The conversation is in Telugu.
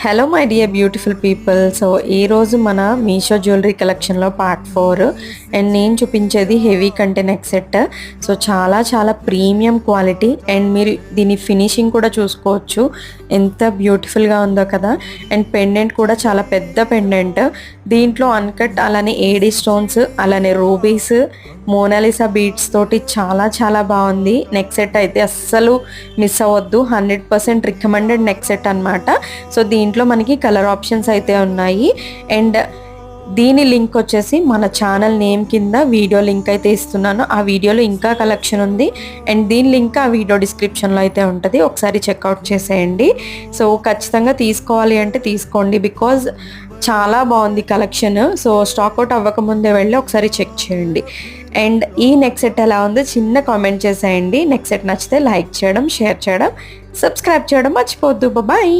Hello my dear beautiful people. So ఈరోజు మన మీషో జ్యువెలరీ కలెక్షన్లో పార్ట్ 4 అండ్ నేను చూపించేది హెవీ కంటే నెక్ సెట్. సో చాలా చాలా ప్రీమియం క్వాలిటీ అండ్ మీరు దీని ఫినిషింగ్ కూడా చూసుకోవచ్చు ఎంత బ్యూటిఫుల్గా ఉందో కదా. అండ్ పెండెంట్ కూడా చాలా పెద్ద పెండెంట్, దీంట్లో అన్కట్ అలానే ఏడీ స్టోన్స్ అలానే రూబీస్ మోనాలిసా బీడ్స్ తోటి చాలా చాలా బాగుంది. నెక్ సెట్ అయితే అస్సలు మిస్ అవ్వద్దు, 100% రికమెండెడ్ నెక్ సెట్ అనమాట. సో దీంట్లో మనకి కలర్ ఆప్షన్స్ అయితే ఉన్నాయి అండ్ దీని లింక్ వచ్చేసి మన ఛానల్ నేమ్ కింద వీడియో లింక్ అయితే ఇస్తున్నాను. ఆ వీడియోలో ఇంకా కలెక్షన్ ఉంది అండ్ దీని లింక్ ఆ వీడియో డిస్క్రిప్షన్లో అయితే ఉంటుంది, ఒకసారి చెక్అవుట్ చేసేయండి. సో ఖచ్చితంగా తీసుకోవాలి అంటే తీసుకోండి, బికాజ్ చాలా బాగుంది కలెక్షన్. సో స్టాక్అవుట్ అవ్వకముందే వెళ్ళి ఒకసారి చెక్ చేయండి. అండ్ ఈ నెక్ సెట్ ఎలా ఉందో చిన్న కామెంట్ చేసేయండి. నెక్ సెట్ నచ్చితే లైక్ చేయడం, షేర్ చేయడం, సబ్స్క్రైబ్ చేయడం మర్చిపోవద్దు. బాయ్.